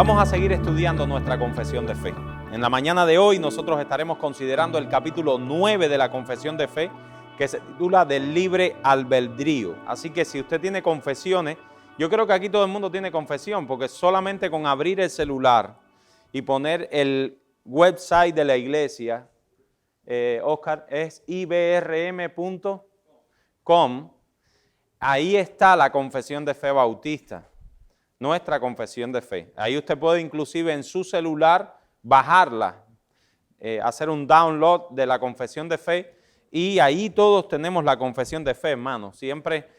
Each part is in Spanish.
Vamos a seguir estudiando nuestra confesión de fe. En la mañana de hoy nosotros estaremos considerando el capítulo 9 de la confesión de fe, que se titula Del libre albedrío. Así que si usted tiene confesiones, yo creo que aquí todo el mundo tiene confesión, porque solamente con abrir el celular y poner el website de la iglesia, Oscar, es ibrm.com, ahí está la confesión de fe bautista. Nuestra confesión de fe. Ahí usted puede inclusive en su celular bajarla, hacer un download de la confesión de fe y ahí todos tenemos la confesión de fe, hermano. Siempre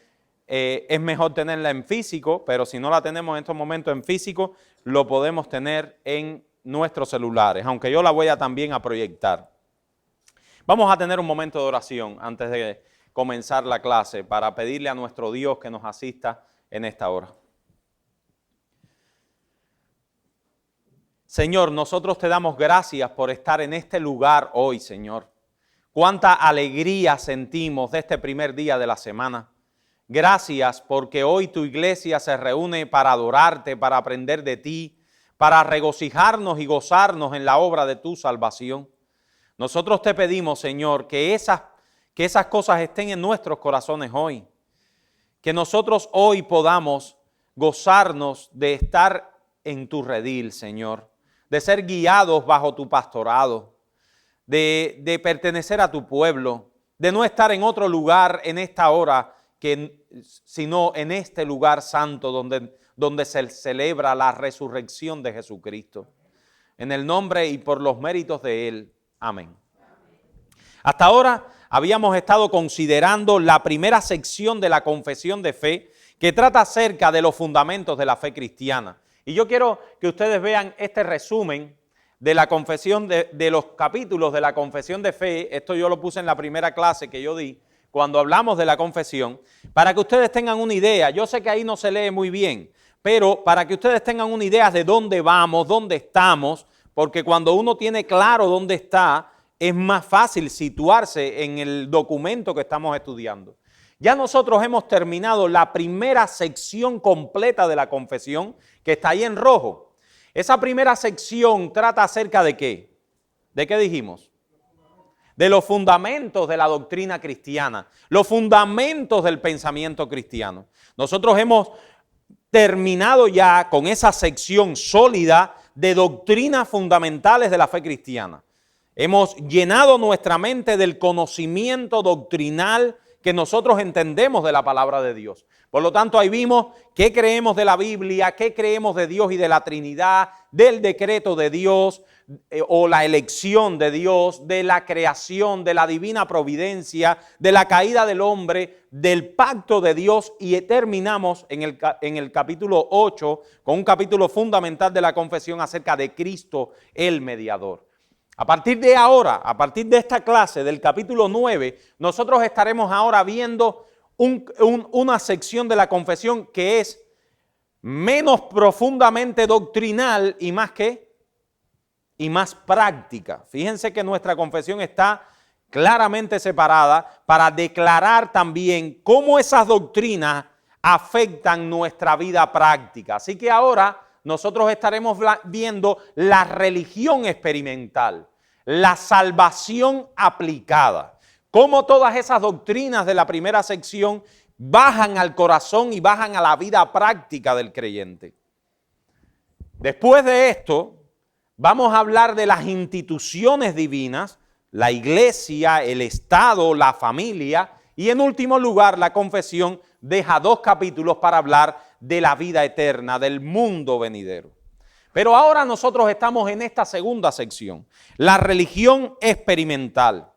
es mejor tenerla en físico, pero si no la tenemos en estos momentos en físico, lo podemos tener en nuestros celulares, aunque yo la voy a también a proyectar. Vamos a tener un momento de oración antes de comenzar la clase para pedirle a nuestro Dios que nos asista en esta hora. Señor, nosotros te damos gracias por estar en este lugar hoy, Señor. Cuánta alegría sentimos de este primer día de la semana. Gracias porque hoy tu iglesia se reúne para adorarte, para aprender de ti, para regocijarnos y gozarnos en la obra de tu salvación. Nosotros te pedimos, Señor, que esas cosas estén en nuestros corazones hoy. Que nosotros hoy podamos gozarnos de estar en tu redil, Señor. De ser guiados bajo tu pastorado, de pertenecer a tu pueblo, de no estar en otro lugar en esta hora, sino en este lugar santo donde se celebra la resurrección de Jesucristo. En el nombre y por los méritos de Él. Amén. Hasta ahora habíamos estado considerando la primera sección de la confesión de fe que trata acerca de los fundamentos de la fe cristiana. Y yo quiero que ustedes vean este resumen de la confesión de los capítulos de la confesión de fe. Esto yo lo puse en la primera clase que yo di cuando hablamos de la confesión, para que ustedes tengan una idea. Yo sé que ahí no se lee muy bien, pero para que ustedes tengan una idea de dónde vamos, dónde estamos, porque cuando uno tiene claro dónde está, es más fácil situarse en el documento que estamos estudiando. Ya nosotros hemos terminado la primera sección completa de la confesión, que está ahí en rojo. Esa primera sección trata acerca de ¿qué? ¿De qué dijimos? De los fundamentos de la doctrina cristiana, los fundamentos del pensamiento cristiano. Nosotros hemos terminado ya con esa sección sólida de doctrinas fundamentales de la fe cristiana. Hemos llenado nuestra mente del conocimiento doctrinal que nosotros entendemos de la palabra de Dios. Por lo tanto, ahí vimos qué creemos de la Biblia, qué creemos de Dios y de la Trinidad, del decreto de Dios o la elección de Dios, de la creación, de la divina providencia, de la caída del hombre, del pacto de Dios, y terminamos en el capítulo 8 con un capítulo fundamental de la confesión acerca de Cristo el mediador. A partir de ahora, a partir de esta clase del capítulo 9, nosotros estaremos ahora viendo una sección de la confesión que es menos profundamente doctrinal y más práctica. Fíjense que nuestra confesión está claramente separada para declarar también cómo esas doctrinas afectan nuestra vida práctica. Así que ahora nosotros estaremos viendo la religión experimental, la salvación aplicada, cómo todas esas doctrinas de la primera sección bajan al corazón y bajan a la vida práctica del creyente. Después de esto, vamos a hablar de las instituciones divinas, la iglesia, el Estado, la familia, y en último lugar, la confesión deja 2 capítulos para hablar de la vida eterna, del mundo venidero. Pero ahora nosotros estamos en esta segunda sección, la religión experimental.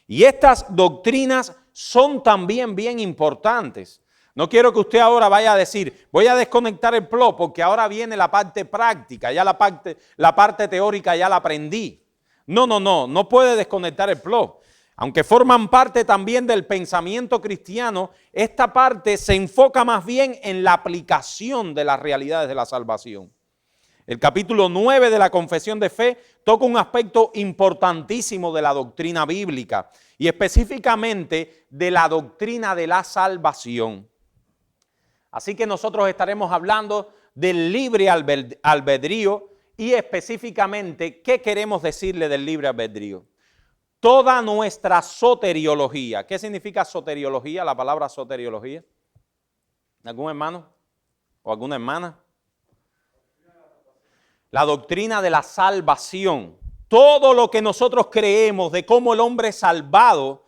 Y estas doctrinas son también bien importantes. No quiero que usted ahora vaya a decir, voy a desconectar el plug porque ahora viene la parte práctica, ya la parte teórica ya la aprendí. No puede desconectar el plug. Aunque forman parte también del pensamiento cristiano, esta parte se enfoca más bien en la aplicación de las realidades de la salvación. El capítulo 9 de la confesión de fe toca un aspecto importantísimo de la doctrina bíblica y específicamente de la doctrina de la salvación. Así que nosotros estaremos hablando del libre albedrío y específicamente, ¿qué queremos decirle del libre albedrío? Toda nuestra soteriología. ¿Qué significa soteriología? La palabra soteriología. ¿Algún hermano o alguna hermana? La doctrina de la salvación. Todo lo que nosotros creemos de cómo el hombre es salvado.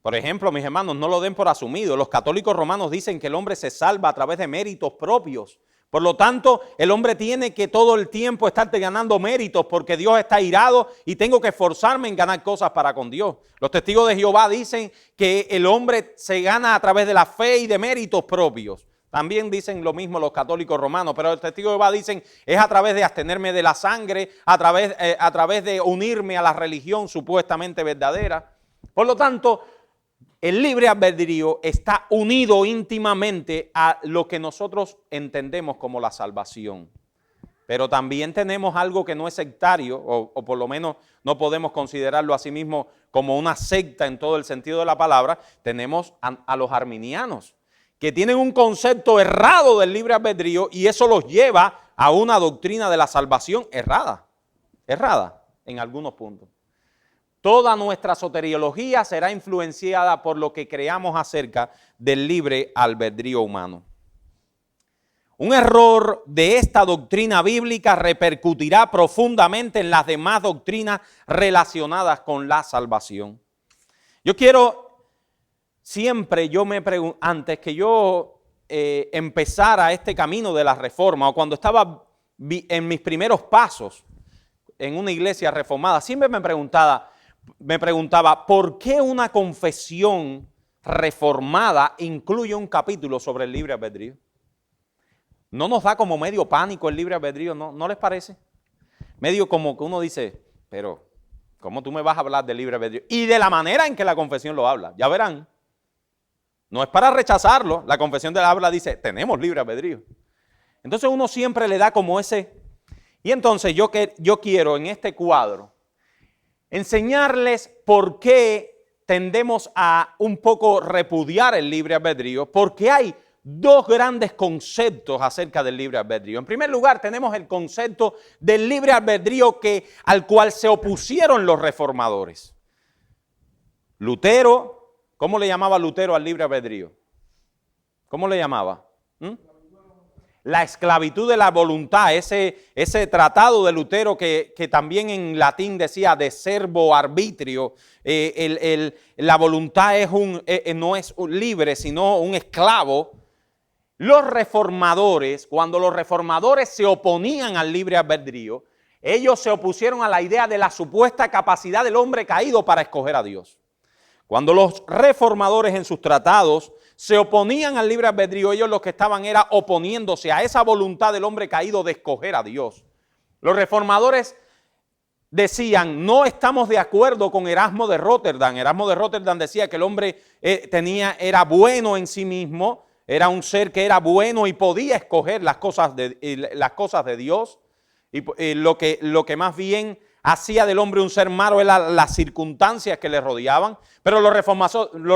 Por ejemplo, mis hermanos, no lo den por asumido. Los católicos romanos dicen que el hombre se salva a través de méritos propios. Por lo tanto, el hombre tiene que todo el tiempo estarte ganando méritos porque Dios está irado y tengo que esforzarme en ganar cosas para con Dios. Los testigos de Jehová dicen que el hombre se gana a través de la fe y de méritos propios. También dicen lo mismo los católicos romanos, pero los testigos de Jehová dicen es a través de abstenerme de la sangre, a través de unirme a la religión supuestamente verdadera. Por lo tanto, el libre albedrío está unido íntimamente a lo que nosotros entendemos como la salvación. Pero también tenemos algo que no es sectario, o por lo menos no podemos considerarlo a sí mismo como una secta en todo el sentido de la palabra. Tenemos a los arminianos, que tienen un concepto errado del libre albedrío y eso los lleva a una doctrina de la salvación errada en algunos puntos. Toda nuestra soteriología será influenciada por lo que creamos acerca del libre albedrío humano. Un error de esta doctrina bíblica repercutirá profundamente en las demás doctrinas relacionadas con la salvación. Yo quiero, siempre yo me pregunto, antes que yo empezara este camino de la reforma o cuando estaba en mis primeros pasos en una iglesia reformada, siempre me preguntaba, ¿por qué una confesión reformada incluye un capítulo sobre el libre albedrío? ¿No nos da como medio pánico el libre albedrío? ¿No les parece? Medio como que uno dice, pero ¿cómo tú me vas a hablar del libre albedrío? Y de la manera en que la confesión lo habla, ya verán. No es para rechazarlo, la confesión de la habla dice, tenemos libre albedrío. Entonces uno siempre le da como ese. Y entonces yo quiero en este cuadro enseñarles por qué tendemos a un poco repudiar el libre albedrío, porque hay dos grandes conceptos acerca del libre albedrío. En primer lugar, tenemos el concepto del libre albedrío al cual se opusieron los reformadores. Lutero, ¿cómo le llamaba Lutero al libre albedrío? ¿Cómo le llamaba? La esclavitud de la voluntad, ese tratado de Lutero que también en latín decía de servo arbitrio, la voluntad no es libre, sino un esclavo. Los reformadores, cuando los reformadores se oponían al libre albedrío, ellos se opusieron a la idea de la supuesta capacidad del hombre caído para escoger a Dios. Cuando los reformadores en sus tratados se oponían al libre albedrío, ellos lo que estaban era oponiéndose a esa voluntad del hombre caído de escoger a Dios. Los reformadores decían, no estamos de acuerdo con Erasmo de Rotterdam. Erasmo de Rotterdam decía que el hombre era bueno en sí mismo, era un ser que era bueno y podía escoger las cosas de Dios. Y lo que más bien hacía del hombre un ser malo eran las circunstancias que le rodeaban. Pero los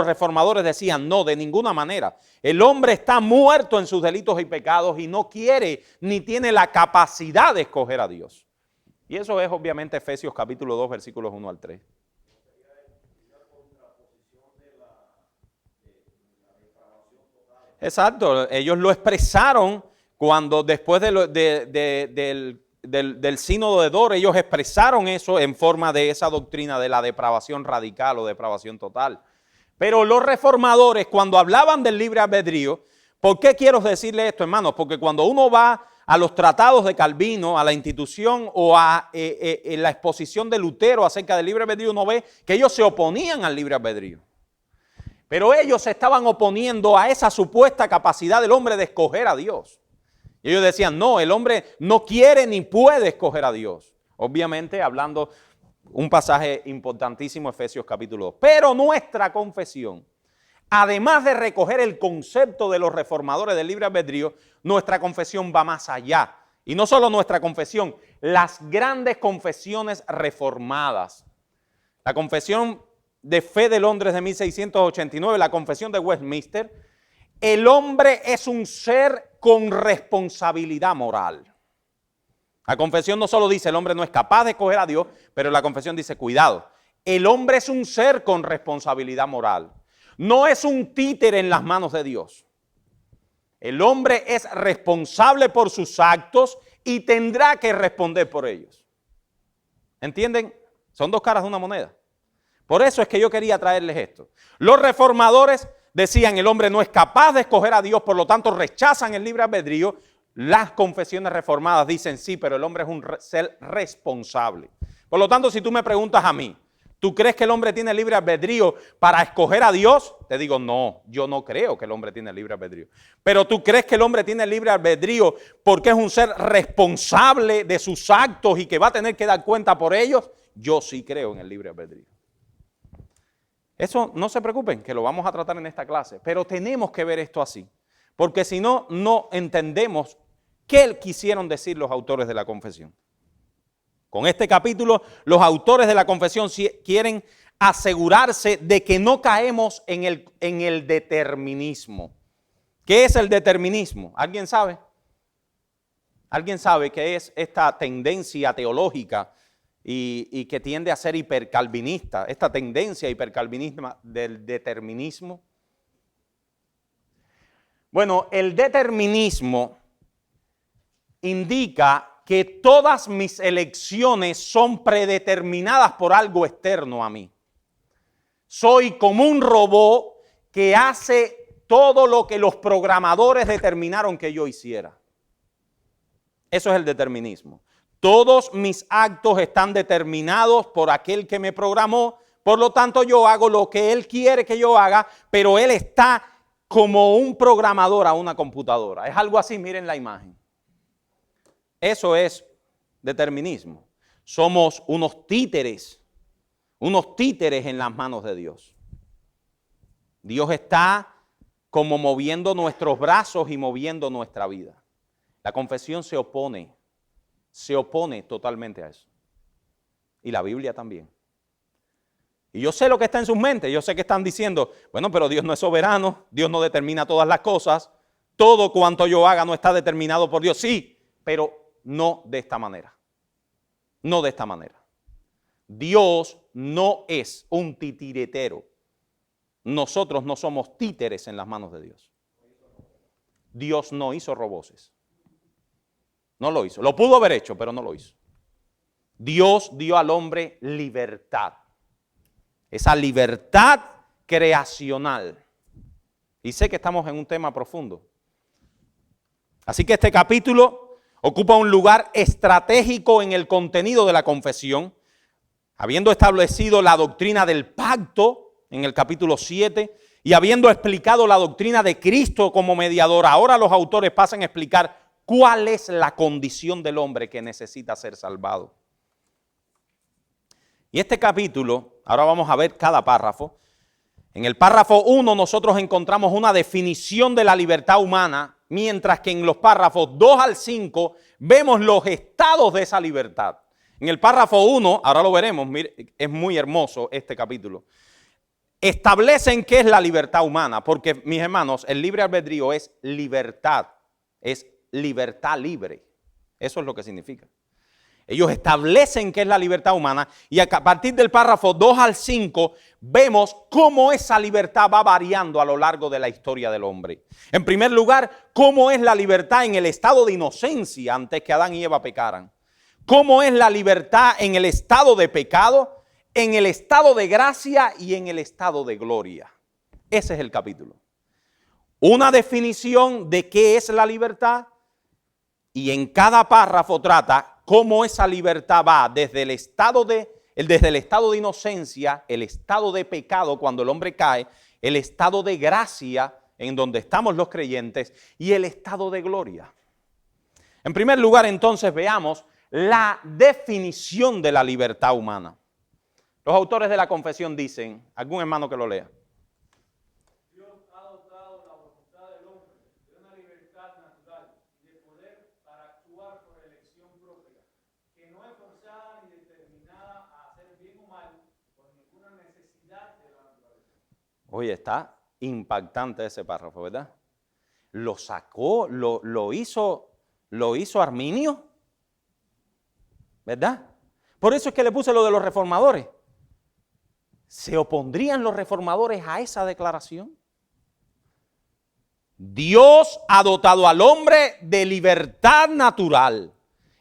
reformadores decían, no, de ninguna manera. El hombre está muerto en sus delitos y pecados y no quiere ni tiene la capacidad de escoger a Dios. Y eso es obviamente Efesios capítulo 2, versículos 1 al 3. Exacto, ellos lo expresaron cuando después del sínodo de Dort, ellos expresaron eso en forma de esa doctrina de la depravación radical o depravación total. Pero los reformadores, cuando hablaban del libre albedrío, ¿por qué quiero decirle esto, hermanos? Porque cuando uno va a los tratados de Calvino, a la institución o a la exposición de Lutero acerca del libre albedrío, uno ve que ellos se oponían al libre albedrío. Pero ellos se estaban oponiendo a esa supuesta capacidad del hombre de escoger a Dios. Y ellos decían, no, el hombre no quiere ni puede escoger a Dios. Obviamente hablando un pasaje importantísimo, Efesios capítulo 2. Pero nuestra confesión, además de recoger el concepto de los reformadores del libre albedrío, nuestra confesión va más allá. Y no solo nuestra confesión, las grandes confesiones reformadas. La confesión de fe de Londres de 1689, la confesión de Westminster, el hombre es un ser con responsabilidad moral. La confesión no solo dice el hombre no es capaz de escoger a Dios, pero la confesión dice cuidado. El hombre es un ser con responsabilidad moral. No es un títere en las manos de Dios. El hombre es responsable por sus actos y tendrá que responder por ellos. ¿Entienden? Son dos caras de una moneda. Por eso es que yo quería traerles esto. Los reformadores decían el hombre no es capaz de escoger a Dios, por lo tanto rechazan el libre albedrío. Las confesiones reformadas dicen sí, pero el hombre es un ser responsable. Por lo tanto, si tú me preguntas a mí, ¿tú crees que el hombre tiene libre albedrío para escoger a Dios? Te digo, no, yo no creo que el hombre tiene libre albedrío. Pero ¿tú crees que el hombre tiene libre albedrío porque es un ser responsable de sus actos y que va a tener que dar cuenta por ellos? Yo sí creo en el libre albedrío. Eso no se preocupen, que lo vamos a tratar en esta clase. Pero tenemos que ver esto así. Porque si no, no entendemos qué quisieron decir los autores de la confesión. Con este capítulo, los autores de la confesión quieren asegurarse de que no caemos en el determinismo. ¿Qué es el determinismo? ¿Alguien sabe? ¿Alguien sabe qué es esta tendencia teológica y que tiende a ser hipercalvinista? Esta tendencia hipercalvinista del determinismo. Bueno, el determinismo indica que todas mis elecciones son predeterminadas por algo externo a mí. Soy como un robot que hace todo lo que los programadores determinaron que yo hiciera. Eso es el determinismo. Todos mis actos están determinados por aquel que me programó, por lo tanto yo hago lo que él quiere que yo haga, pero él está como un programador a una computadora. Es algo así, miren la imagen. Eso es determinismo. Somos unos títeres en las manos de Dios. Dios está como moviendo nuestros brazos y moviendo nuestra vida. La confesión se opone totalmente a eso. Y la Biblia también. Y yo sé lo que está en sus mentes, yo sé que están diciendo, bueno, pero Dios no es soberano, Dios no determina todas las cosas, todo cuanto yo haga no está determinado por Dios. Sí, pero no de esta manera. No de esta manera. Dios no es un titiretero. Nosotros no somos títeres en las manos de Dios. Dios no hizo roboces. No lo hizo. Lo pudo haber hecho, pero no lo hizo. Dios dio al hombre libertad. Esa libertad creacional. Y sé que estamos en un tema profundo. Así que este capítulo ocupa un lugar estratégico en el contenido de la confesión, habiendo establecido la doctrina del pacto en el capítulo 7 y habiendo explicado la doctrina de Cristo como mediador. Ahora los autores pasan a explicar cuál es la condición del hombre que necesita ser salvado. Y este capítulo, ahora vamos a ver cada párrafo. En el párrafo 1 nosotros encontramos una definición de la libertad humana, mientras que en los párrafos 2 al 5 vemos los estados de esa libertad. En el párrafo 1, ahora lo veremos, mire, es muy hermoso este capítulo. Establecen qué es la libertad humana, porque mis hermanos, el libre albedrío es libertad libre. Eso es lo que significa. Ellos establecen qué es la libertad humana y a partir del párrafo 2 al 5 vemos cómo esa libertad va variando a lo largo de la historia del hombre. En primer lugar, cómo es la libertad en el estado de inocencia antes que Adán y Eva pecaran. Cómo es la libertad en el estado de pecado, en el estado de gracia y en el estado de gloria. Ese es el capítulo. Una definición de qué es la libertad y en cada párrafo trata cómo esa libertad va desde el estado de inocencia, el estado de pecado cuando el hombre cae, el estado de gracia en donde estamos los creyentes y el estado de gloria. En primer lugar, entonces, veamos la definición de la libertad humana. Los autores de la confesión dicen, algún hermano que lo lea. Oye, está impactante ese párrafo, ¿verdad? lo sacó, lo hizo Arminio, ¿verdad? Por eso es que le puse lo de los reformadores. ¿Se opondrían los reformadores a esa declaración? Dios ha dotado al hombre de libertad natural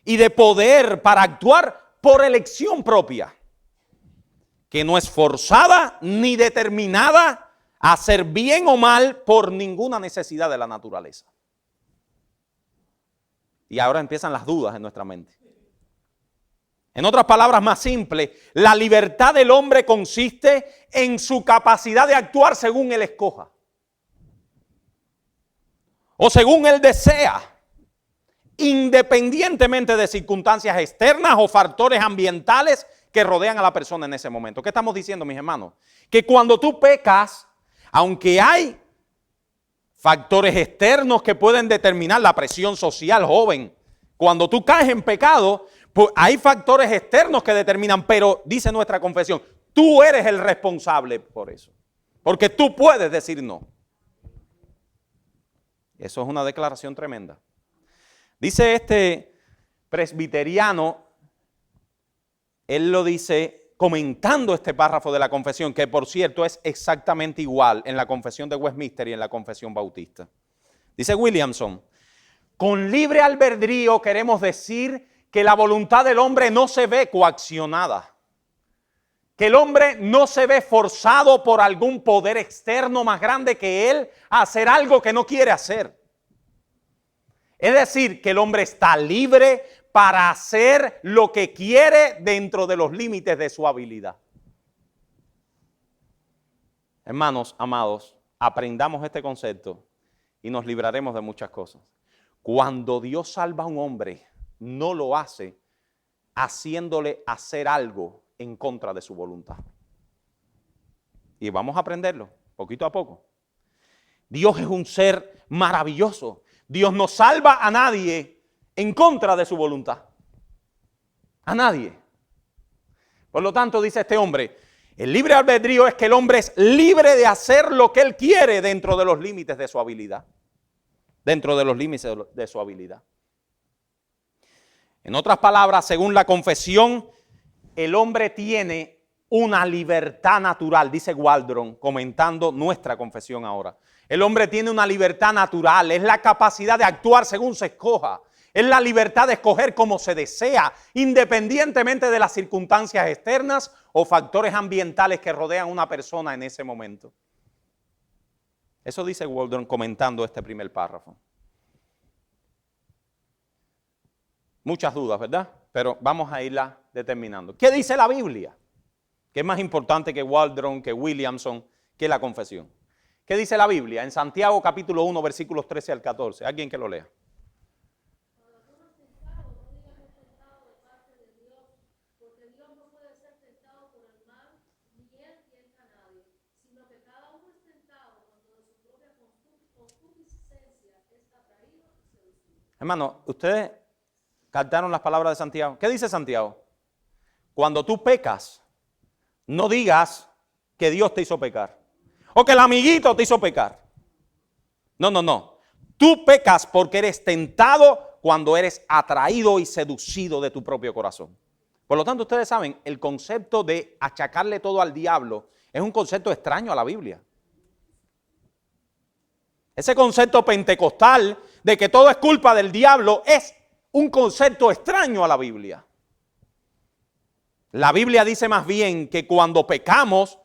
y de poder para actuar por elección propia, que no es forzada ni determinada a hacer bien o mal por ninguna necesidad de la naturaleza. Y ahora empiezan las dudas en nuestra mente. En otras palabras más simples, la libertad del hombre consiste en su capacidad de actuar según él escoja o según él desea, independientemente de circunstancias externas o factores ambientales que rodean a la persona en ese momento. ¿Qué estamos diciendo, mis hermanos? Que cuando tú pecas, aunque hay factores externos que pueden determinar la presión social, joven, cuando tú caes en pecado, pues hay factores externos que determinan, pero dice nuestra confesión, tú eres el responsable por eso, porque tú puedes decir no. Eso es una declaración tremenda. Dice este presbiteriano, él lo dice comentando este párrafo de la confesión, que por cierto es exactamente igual en la confesión de Westminster y en la confesión bautista. Dice Williamson, con libre albedrío queremos decir que la voluntad del hombre no se ve coaccionada, que el hombre no se ve forzado por algún poder externo más grande que él a hacer algo que no quiere hacer. Es decir, que el hombre está libre para hacer lo que quiere dentro de los límites de su habilidad. Hermanos, amados, aprendamos este concepto y nos libraremos de muchas cosas. Cuando Dios salva a un hombre, no lo hace haciéndole hacer algo en contra de su voluntad. Y vamos a aprenderlo poquito a poco. Dios es un ser maravilloso. Dios no salva a nadie en contra de su voluntad. A nadie. Por lo tanto, dice este hombre, el libre albedrío es que el hombre es libre de hacer lo que él quiere dentro de los límites de su habilidad. Dentro de los límites de su habilidad. En otras palabras, según la confesión, el hombre tiene una libertad natural, dice Waldron, comentando nuestra confesión ahora. El hombre tiene una libertad natural, es la capacidad de actuar según se escoja, es la libertad de escoger como se desea, independientemente de las circunstancias externas o factores ambientales que rodean a una persona en ese momento. Eso dice Waldron comentando este primer párrafo. Muchas dudas, ¿verdad? Pero vamos a irla determinando. ¿Qué dice la Biblia? Que es más importante que Waldron, que Williamson, que la confesión. ¿Qué dice la Biblia? En Santiago capítulo 1, versículos 13 al 14. ¿Alguien que lo lea? Hermano, ustedes captaron las palabras de Santiago. ¿Qué dice Santiago? Cuando tú pecas, no digas que Dios te hizo pecar o que el amiguito te hizo pecar. No. Tú pecas porque eres tentado cuando eres atraído y seducido de tu propio corazón. Por lo tanto, ustedes saben, el concepto de achacarle todo al diablo es un concepto extraño a la Biblia. Ese concepto pentecostal de que todo es culpa del diablo es un concepto extraño a la Biblia. La Biblia dice más bien que cuando pecamos,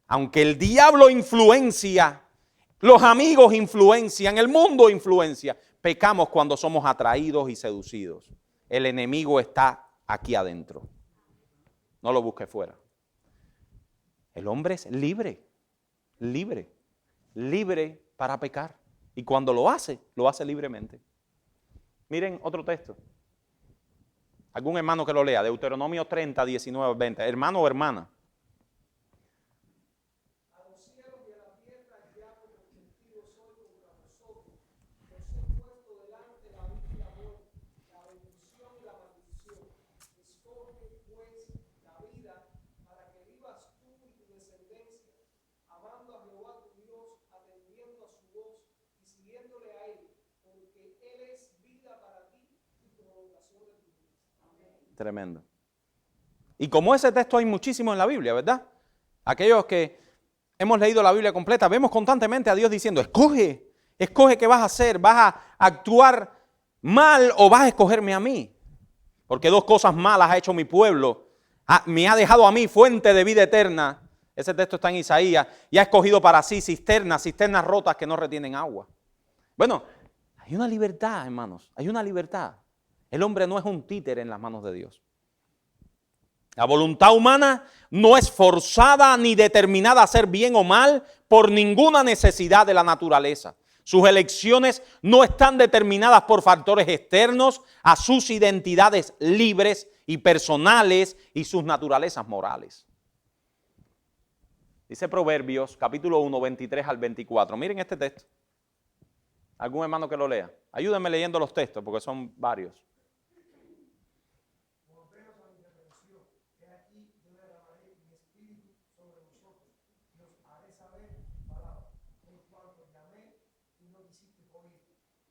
aunque el diablo influencia, los amigos influencian, el mundo influencia, pecamos cuando somos atraídos y seducidos. El enemigo está aquí adentro. No lo busque fuera. El hombre es libre para pecar. Y cuando lo hace libremente. Miren otro texto. Algún hermano que lo lea, Deuteronomio 30, 19, 20. Hermano o hermana. A los cielos y a la tierra ya como testigo soy contra vosotros. Os he puesto delante la vida y la muerte, la bendición y la maldición. Escoge pues la vida para que vivas tú y tu descendencia, amando a Jehová tu Dios, atendiendo a su voz y siguiéndole a él, Tremendo. Y como ese texto hay muchísimo en la Biblia, ¿verdad? Aquellos que hemos leído la Biblia completa, vemos constantemente a Dios diciendo, escoge qué vas a hacer, vas a actuar mal o vas a escogerme a mí. Porque dos cosas malas ha hecho mi pueblo, me ha dejado a mí fuente de vida eterna. Ese texto está en Isaías, y ha escogido para sí cisternas rotas que no retienen agua. Bueno, hay una libertad, hermanos, hay una libertad. El hombre no es un títere en las manos de Dios. La voluntad humana no es forzada ni determinada a hacer bien o mal por ninguna necesidad de la naturaleza. Sus elecciones no están determinadas por factores externos a sus identidades libres y personales y sus naturalezas morales. Dice Proverbios, capítulo 1, 23 al 24. Miren este texto. ¿Algún hermano que lo lea? Ayúdenme leyendo los textos porque son varios. Volveos a mi redención, que aquí yo derramaré mi espíritu sobre vosotros, y os haré saber mi palabra. En cuanto llamé y no quisisteis oír,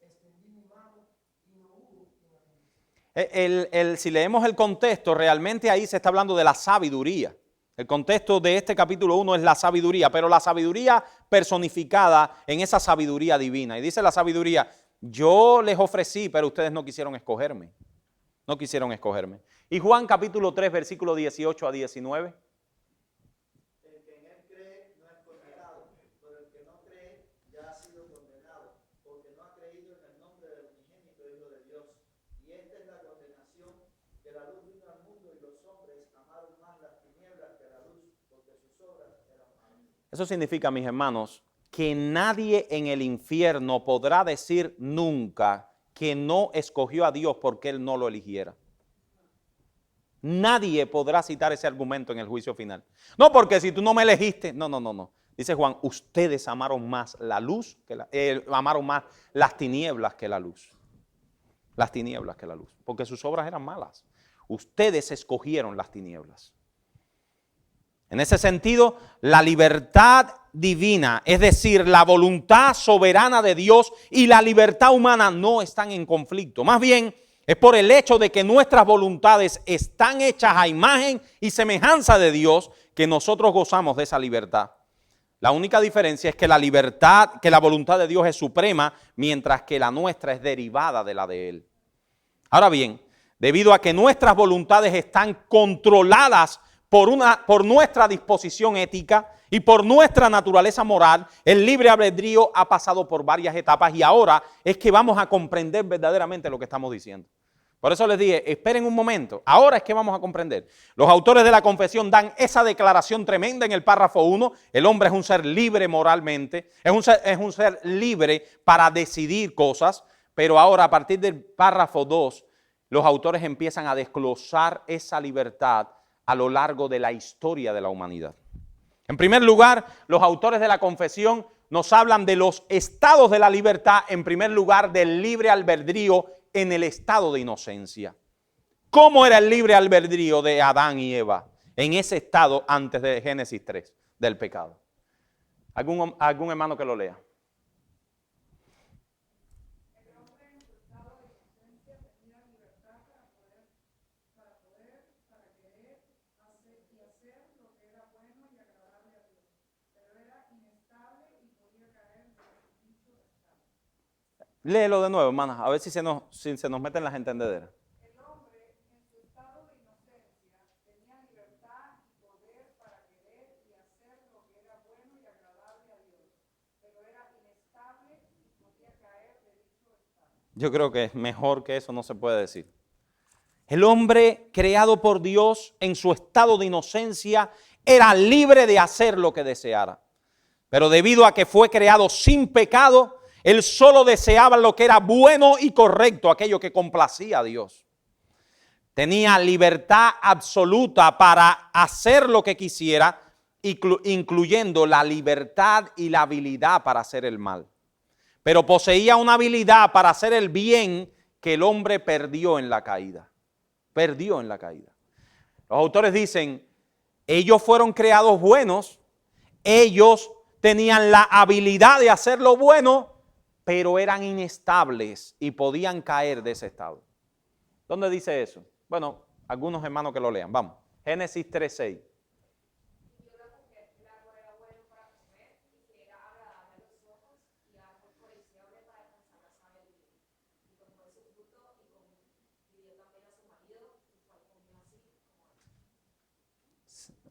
extendí mi mano y no hubo quien atendiese. Si leemos el contexto, realmente ahí se está hablando de la sabiduría. El contexto de este capítulo 1 es la sabiduría, pero la sabiduría personificada en esa sabiduría divina. Y dice la sabiduría, yo les ofrecí, pero ustedes no quisieron escogerme. No quisieron escogerme. Y Juan capítulo 3, versículo 18 a 19. El que en él cree no es condenado, pero el que no cree ya ha sido condenado, porque no ha creído en el nombre del unigénito Hijo de Dios. Y esta es la condenación, que la luz vino al mundo y los hombres amaron más las tinieblas que la luz, porque sus obras eran malas. Eso significa, mis hermanos, que nadie en el infierno podrá decir nunca que no escogió a Dios porque Él no lo eligiera. Nadie podrá citar ese argumento en el juicio final. No, porque si tú no me elegiste, no. Dice Juan, ustedes amaron más la luz, amaron más las tinieblas que la luz. Las tinieblas que la luz, porque sus obras eran malas. Ustedes escogieron las tinieblas. En ese sentido, la libertad divina, es decir, la voluntad soberana de Dios y la libertad humana no están en conflicto. Más bien, es por el hecho de que nuestras voluntades están hechas a imagen y semejanza de Dios que nosotros gozamos de esa libertad. La única diferencia es que la voluntad de Dios es suprema, mientras que la nuestra es derivada de la de Él. Ahora bien, debido a que nuestras voluntades están controladas por nuestra disposición ética y por nuestra naturaleza moral, el libre albedrío ha pasado por varias etapas y ahora es que vamos a comprender verdaderamente lo que estamos diciendo. Por eso les dije, esperen un momento, ahora es que vamos a comprender. Los autores de la confesión dan esa declaración tremenda en el párrafo 1, el hombre es un ser libre moralmente, es un ser libre para decidir cosas, pero ahora a partir del párrafo 2, los autores empiezan a desglosar esa libertad a lo largo de la historia de la humanidad. En primer lugar, los autores de la confesión nos hablan de los estados de la libertad, en primer lugar del libre albedrío en el estado de inocencia. ¿Cómo era el libre albedrío de Adán y Eva en ese estado antes de Génesis 3, del pecado? ¿Algún hermano que lo lea? Léelo de nuevo, hermanas, a ver si se nos meten las entendederas. El hombre, en su estado de inocencia, tenía libertad y poder para querer y hacer lo que era bueno y agradable a Dios, pero era inestable y podía caer de dicho estado. Yo creo que mejor que eso no se puede decir. El hombre creado por Dios en su estado de inocencia era libre de hacer lo que deseara. Pero debido a que fue creado sin pecado, él solo deseaba lo que era bueno y correcto, aquello que complacía a Dios. Tenía libertad absoluta para hacer lo que quisiera, incluyendo la libertad y la habilidad para hacer el mal. Pero poseía una habilidad para hacer el bien que el hombre perdió en la caída. Perdió en la caída. Los autores dicen, ellos fueron creados buenos, ellos tenían la habilidad de hacer lo bueno, pero eran inestables y podían caer de ese estado. ¿Dónde dice eso? Bueno, algunos hermanos que lo lean. Vamos. Génesis 3:6.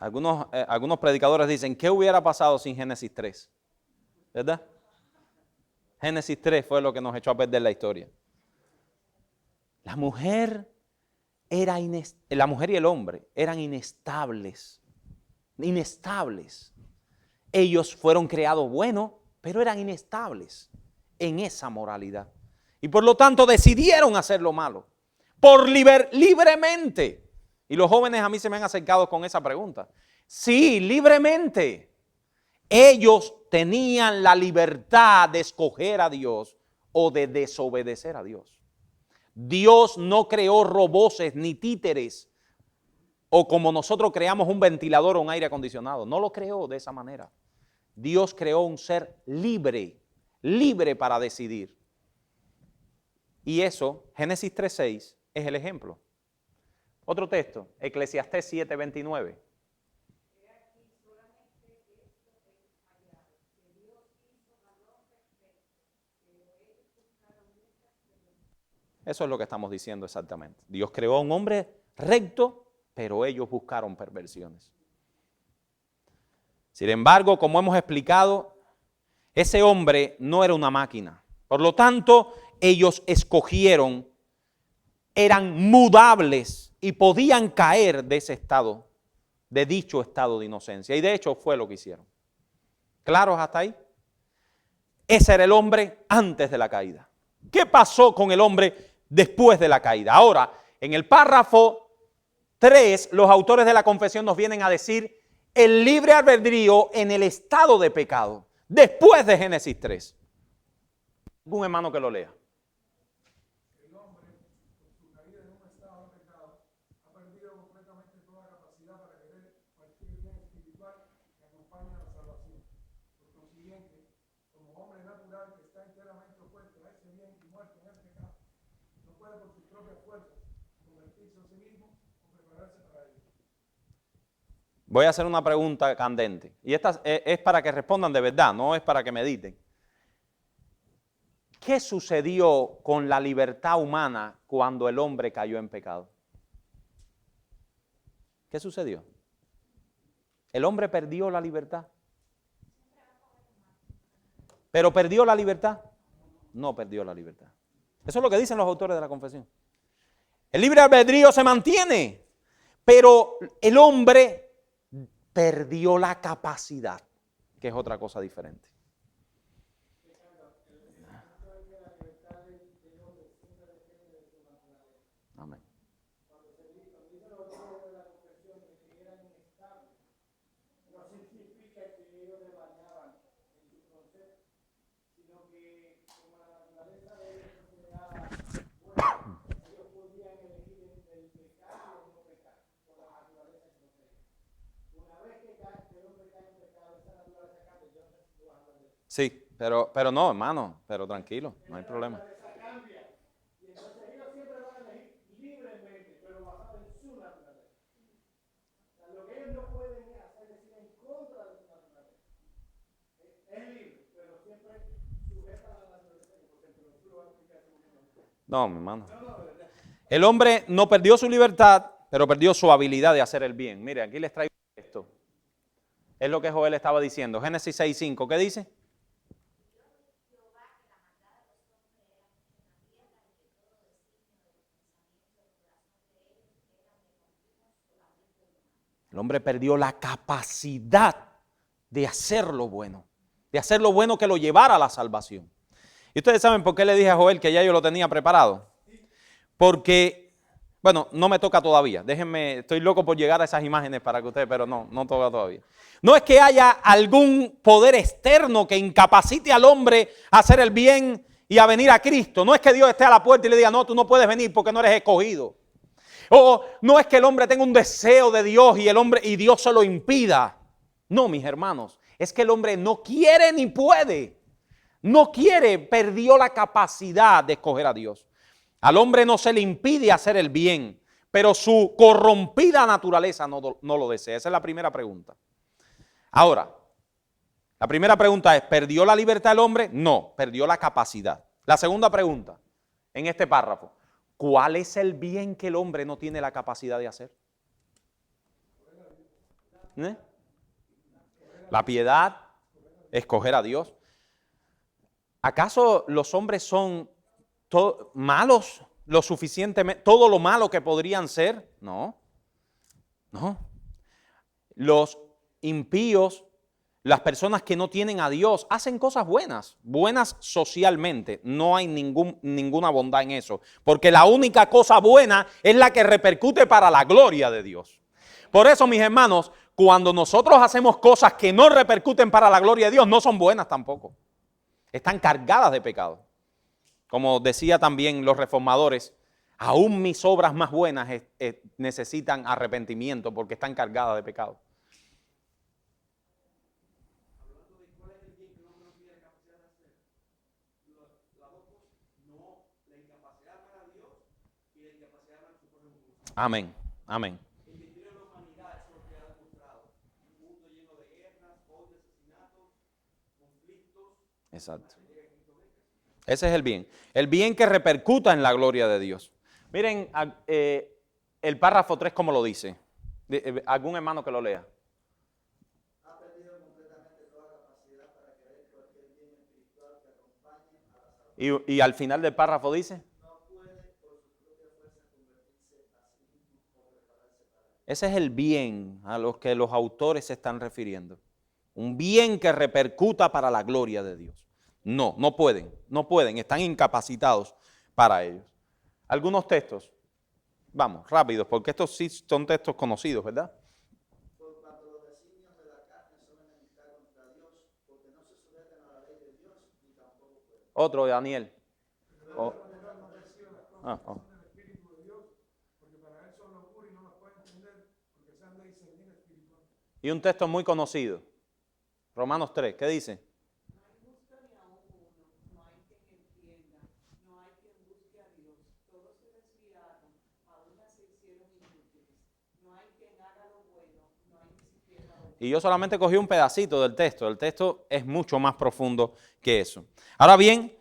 Algunos predicadores dicen, ¿qué hubiera pasado sin Génesis 3? ¿Verdad? Génesis 3 fue lo que nos echó a perder la historia. La mujer y el hombre eran inestables. Inestables. Ellos fueron creados buenos, pero eran inestables en esa moralidad. Y por lo tanto decidieron hacer lo malo. Libremente. Y los jóvenes a mí se me han acercado con esa pregunta. Sí, libremente. Ellos tenían la libertad de escoger a Dios o de desobedecer a Dios. Dios no creó roboces ni títeres o como nosotros creamos un ventilador o un aire acondicionado. No lo creó de esa manera. Dios creó un ser libre para decidir. Y eso, Génesis 3:6, es el ejemplo. Otro texto, Eclesiastés 7:29. Eso es lo que estamos diciendo exactamente. Dios creó a un hombre recto, pero ellos buscaron perversiones. Sin embargo, como hemos explicado, ese hombre no era una máquina. Por lo tanto, ellos escogieron, eran mudables y podían caer de ese estado, de dicho estado de inocencia. Y de hecho fue lo que hicieron. ¿Claros hasta ahí? Ese era el hombre antes de la caída. ¿Qué pasó con el hombre después de la caída? Ahora, en el párrafo 3, los autores de la confesión nos vienen a decir el libre albedrío en el estado de pecado, después de Génesis 3. ¿Algún hermano que lo lea? El hombre, con su caída en un estado de pecado, ha perdido completamente toda capacidad para querer cualquier bien espiritual que acompañe a la salvación. Por consiguiente, como hombre natural que está enteramente opuesto a ese bien y muerto en el pecado, no puede por sus propias fuerzas convertirse a sí mismo o prepararse para ello. Voy a hacer una pregunta candente. Y esta es para que respondan de verdad, no es para que mediten. ¿Qué sucedió con la libertad humana cuando el hombre cayó en pecado? ¿Qué sucedió? ¿El hombre perdió la libertad? ¿Pero perdió la libertad? No perdió la libertad. Eso es lo que dicen los autores de la confesión. El libre albedrío se mantiene, pero el hombre perdió la capacidad, que es otra cosa diferente. Amén. No significa que ellos le bañaban en su concepto, sino que como la naturaleza de ellos no se daba bueno, ellos podían elegir entre el pecado o no pecar, por la naturaleza que no tenían. Una vez que el hombre cae en pecado, esa naturaleza cambia. Yo no sé si tú vas a hablar de eso. Sí, pero no, hermano, pero tranquilo, no hay problema. No, mi hermano. El hombre no perdió su libertad, pero perdió su habilidad de hacer el bien. Mire, aquí les traigo esto. Es lo que Joel estaba diciendo. Génesis 6:5, ¿qué dice? El hombre perdió la capacidad de hacer lo bueno que lo llevara a la salvación. Y ustedes saben por qué le dije a Joel que ya yo lo tenía preparado. Porque, bueno, no me toca todavía. Déjenme, estoy loco por llegar a esas imágenes para que ustedes, pero no toca todavía. No es que haya algún poder externo que incapacite al hombre a hacer el bien y a venir a Cristo. No es que Dios esté a la puerta y le diga, no, tú no puedes venir porque no eres escogido. O no es que el hombre tenga un deseo de Dios y Dios se lo impida. No, mis hermanos, es que el hombre no quiere ni puede. No quiere, perdió la capacidad de escoger a Dios. Al hombre no se le impide hacer el bien, pero su corrompida naturaleza no lo desea. Esa es la primera pregunta. Ahora, la primera pregunta es, ¿perdió la libertad el hombre? No, perdió la capacidad. La segunda pregunta, en este párrafo, ¿cuál es el bien que el hombre no tiene la capacidad de hacer? La piedad, escoger a Dios. ¿Acaso los hombres son malos lo suficientemente, todo lo malo que podrían ser? No. Los impíos, las personas que no tienen a Dios, hacen cosas buenas socialmente. No hay ninguna bondad en eso, porque la única cosa buena es la que repercute para la gloria de Dios. Por eso, mis hermanos, cuando nosotros hacemos cosas que no repercuten para la gloria de Dios, no son buenas tampoco. Están cargadas de pecado. Como decía también los reformadores, aún mis obras más buenas necesitan arrepentimiento porque están cargadas de pecado. Hablando de cuál es el bien que el hombre no tiene la capacidad de hacer, las dos cosas, no, la incapacidad para Dios y la incapacidad para su propio mundo. Amén, amén. El destino de la humanidad es lo que ha demostrado. Un mundo lleno de guerras, odios, asesinatos, conflictos. Exacto. Ese es el bien. El bien que repercuta en la gloria de Dios. Miren el párrafo 3 como lo dice. ¿Algún hermano que lo lea? Ha perdido completamente toda capacidad para creer cualquier bien espiritual que acompañe a la salvación. Y al final del párrafo dice. No puede por su propia fuerza convertirse a sí mismo o prepararse para él. Ese es el bien a los que los autores se están refiriendo. Un bien que repercuta para la gloria de Dios. No pueden, están incapacitados para ellos. Algunos textos, vamos, rápidos, porque estos sí son textos conocidos, ¿verdad? Por cuanto los designios de la carne son enemistad contra Dios, porque no se someten a la ley de Dios, ni tampoco pueden. Otro, Daniel. Y un texto muy conocido, Romanos 3, ¿qué dice? Y yo solamente cogí un pedacito del texto. El texto es mucho más profundo que eso. Ahora bien,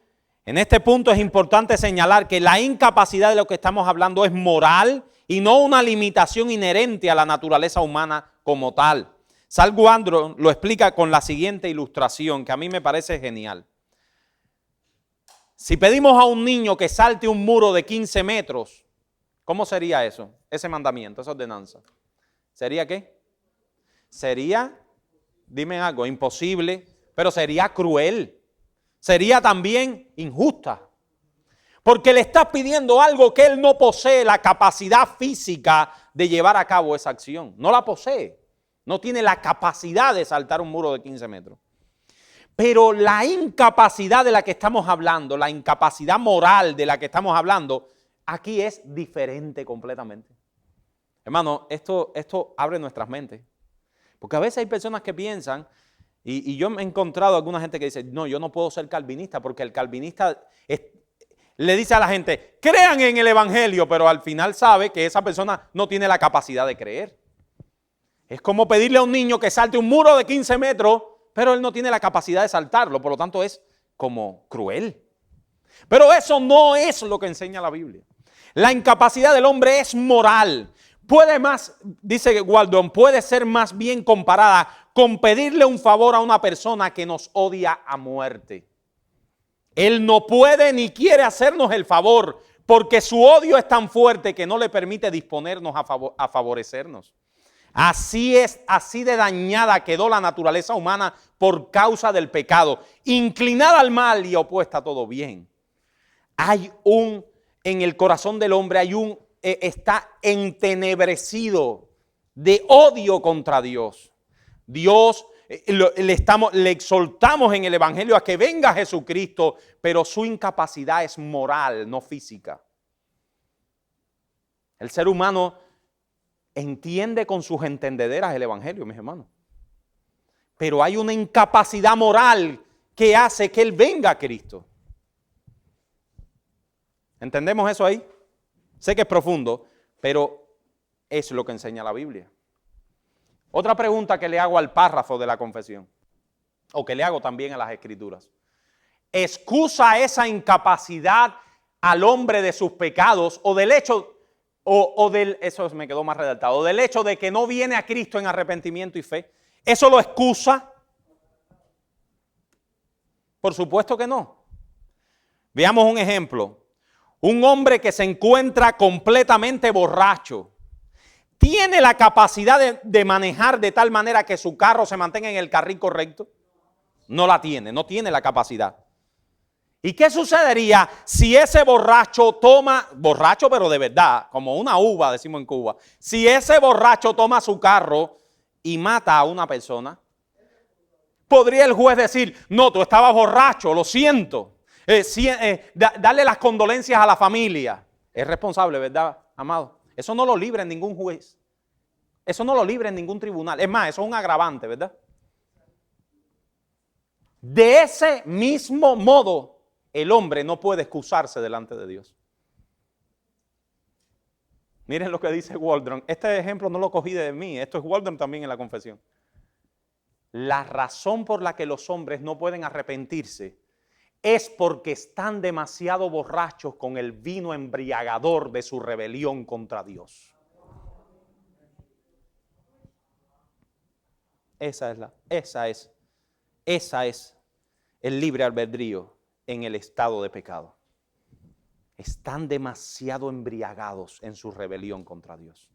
en este punto es importante señalar que la incapacidad de lo que estamos hablando es moral y no una limitación inherente a la naturaleza humana como tal. Sal Guandron lo explica con la siguiente ilustración que a mí me parece genial. Si pedimos a un niño que salte un muro de 15 metros, ¿cómo sería eso? Ese mandamiento, esa ordenanza. ¿Sería qué? Sería, dime algo, imposible, pero sería cruel. Sería también injusta. Porque le estás pidiendo algo que él no posee la capacidad física de llevar a cabo esa acción. No la posee. No tiene la capacidad de saltar un muro de 15 metros. Pero la incapacidad de la que estamos hablando, la incapacidad moral de la que estamos hablando, aquí es diferente completamente. Hermano, esto abre nuestras mentes. Porque a veces hay personas que piensan, y yo me he encontrado alguna gente que dice, no, yo no puedo ser calvinista, porque el calvinista le dice a la gente, crean en el evangelio, pero al final sabe que esa persona no tiene la capacidad de creer. Es como pedirle a un niño que salte un muro de 15 metros, pero él no tiene la capacidad de saltarlo, por lo tanto es como cruel. Pero eso no es lo que enseña la Biblia. La incapacidad del hombre es moral. Puede más, dice Waldron, puede ser más bien comparada con pedirle un favor a una persona que nos odia a muerte. Él no puede ni quiere hacernos el favor porque su odio es tan fuerte que no le permite disponernos a favorecernos. Así es, así de dañada quedó la naturaleza humana por causa del pecado, inclinada al mal y opuesta a todo bien. En el corazón del hombre está entenebrecido de odio contra Dios. Dios, le exhortamos en el evangelio a que venga Jesucristo, pero su incapacidad es moral, no física. El ser humano entiende con sus entendederas el evangelio, mis hermanos. Pero hay una incapacidad moral que hace que Él venga a Cristo. ¿Entendemos eso ahí? Sé que es profundo, pero Es lo que enseña la Biblia. Otra pregunta que le hago al párrafo de la confesión, o que le hago también a las Escrituras. ¿Excusa esa incapacidad al hombre de sus pecados o del hecho, eso me quedó más redactado, o del hecho de que no viene a Cristo en arrepentimiento y fe? ¿Eso lo excusa? Por supuesto que no. Veamos un ejemplo. Un hombre que se encuentra completamente borracho, ¿tiene la capacidad de manejar de tal manera que su carro se mantenga en el carril correcto? No la tiene, no tiene la capacidad. ¿Y qué sucedería si ese borracho toma, borracho pero de verdad, como una uva decimos en Cuba, si ese borracho toma su carro y mata a una persona? ¿Podría el juez decir, no, tú estabas borracho, lo siento? Darle las condolencias a la familia. Es responsable, ¿verdad, amado? Eso no lo libra en ningún juez. Eso no lo libra en ningún tribunal. Es más, eso es un agravante, ¿verdad? De ese mismo modo, el hombre no puede excusarse delante de Dios. Miren lo que dice Waldron. Este ejemplo no lo cogí de mí. Esto es Waldron también en la confesión. La razón por la que los hombres no pueden arrepentirse es porque están demasiado borrachos con el vino embriagador de su rebelión contra Dios. Esa es el libre albedrío en el estado de pecado. Están demasiado embriagados en su rebelión contra Dios.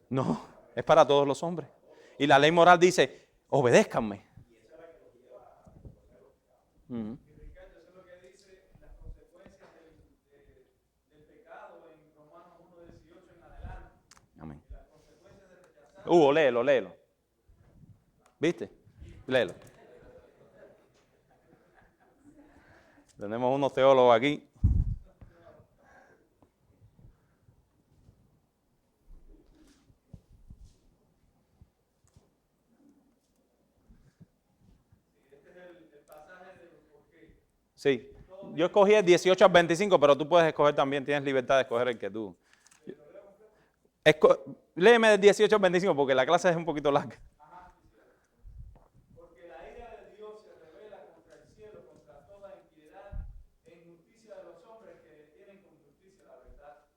No, es para todos los hombres. Y la ley moral dice, obedézcanme. Uh-huh. Amén. Léelo. ¿Viste? Léelo. Tenemos unos teólogos aquí. Sí, yo escogí el 18 al 25, pero tú puedes escoger también, tienes libertad de escoger el que tú. Léeme del 18 al 25 porque la clase es un poquito larga. Porque la ira de Dios se revela contra el cielo, contra toda impiedad e injusticia de los hombres que detienen con justicia la verdad.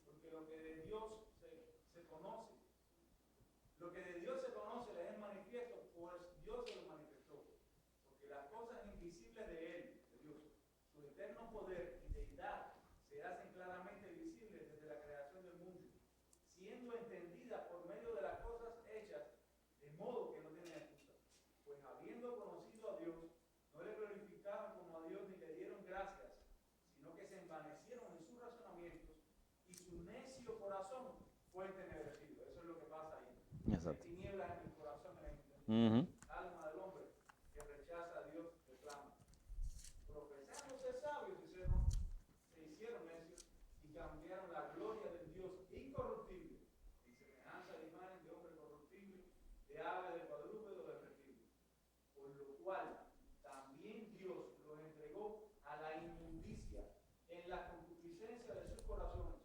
Porque lo que de Dios se conoce, lo que de Dios se conoce les es manifiesto, pues Dios se lo manifestó. Porque las cosas invisibles de Él, de Dios, su eterno poder y deidad, se hacen claramente visibles desde la creación del mundo, siendo entendidas por medio de las cosas hechas, de modo que no tienen excusa. Pues habiendo conocido a Dios, no le glorificaban como a Dios ni le dieron gracias, sino que se envanecieron en sus razonamientos y su necio corazón fue entenebrecido. Eso es lo que pasa ahí. Exacto. Hay tinieblas en el corazón, en el alma del hombre que rechaza a Dios, reclama. Profesando ser sabios, se hicieron necios y cambiaron la gloria del Dios incorruptible en semejanza de imagen de hombre corruptible, de ave, de cuadrúpedo, de reptil. Por lo cual también Dios los entregó a la inmundicia en la concupiscencia de sus corazones,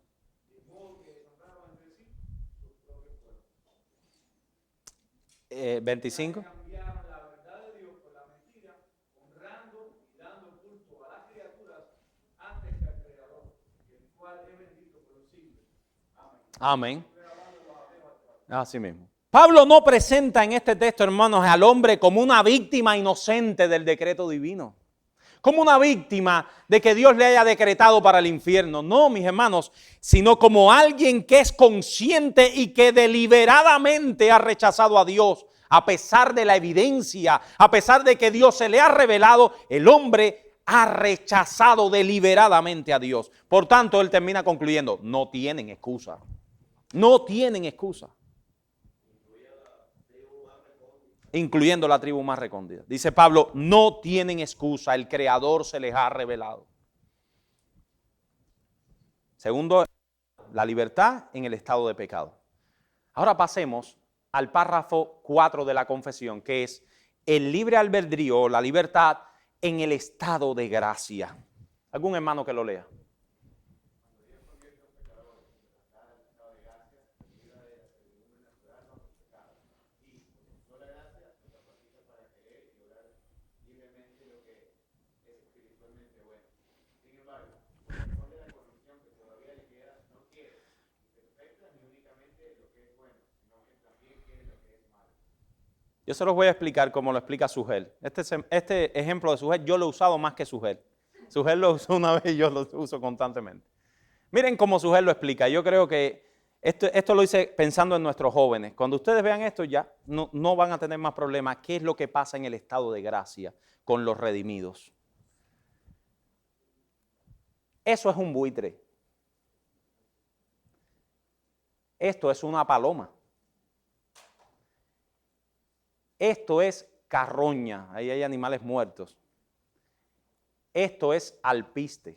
de modo que deshonraban entre sí sus propios cuerpos. 25. Cambiaron la verdad de Dios por la mentira, honrando y dando culto a las criaturas antes que al Creador, el cual es bendito por los siglos. Amén. Amén. Así mismo. Pablo no presenta en este texto, hermanos, al hombre como una víctima inocente del decreto divino, como una víctima de que Dios le haya decretado para el infierno. No, mis hermanos, sino como alguien que es consciente y que deliberadamente ha rechazado a Dios. A pesar de la evidencia, a pesar de que Dios se le ha revelado, el hombre ha rechazado deliberadamente a Dios. Por tanto, él termina concluyendo, no tienen excusa. No tienen excusa. Incluyendo la tribu más recóndita. Dice Pablo, no tienen excusa, el Creador se les ha revelado. Segundo, la libertad en el estado de pecado. Ahora pasemos al párrafo 4 de la confesión, que es el libre albedrío, la libertad en el estado de gracia. ¿Algún hermano que lo lea? Yo se los voy a explicar como lo explica Sugel. Este ejemplo de Sugel yo lo he usado más que Sugel. Sugel lo usó una vez y yo lo uso constantemente. Miren cómo Sugel lo explica. Yo creo que esto lo hice pensando en nuestros jóvenes. Cuando ustedes vean esto ya no van a tener más problemas. ¿Qué es lo que pasa en el estado de gracia con los redimidos? Eso es un buitre. Esto es una paloma. Esto es carroña, ahí hay animales muertos. Esto es alpiste.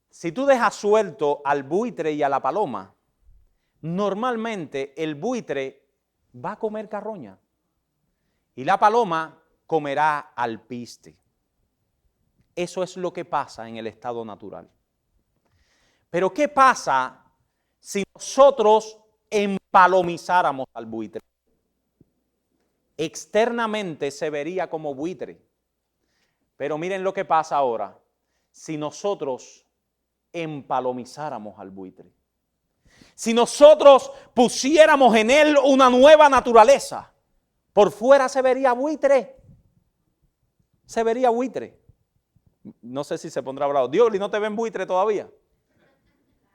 Si tú dejas suelto al buitre y a la paloma, normalmente el buitre va a comer carroña y la paloma comerá alpiste. Eso es lo que pasa en el estado natural. Pero ¿qué pasa si nosotros empalomizáramos al buitre? Externamente se vería como buitre. Pero miren lo que pasa ahora. Si nosotros empalomizáramos al buitre. Si nosotros pusiéramos en él una nueva naturaleza, por fuera se vería buitre. Se vería buitre. No sé si se pondrá bravo. Dios, ¿y no te ven buitre todavía?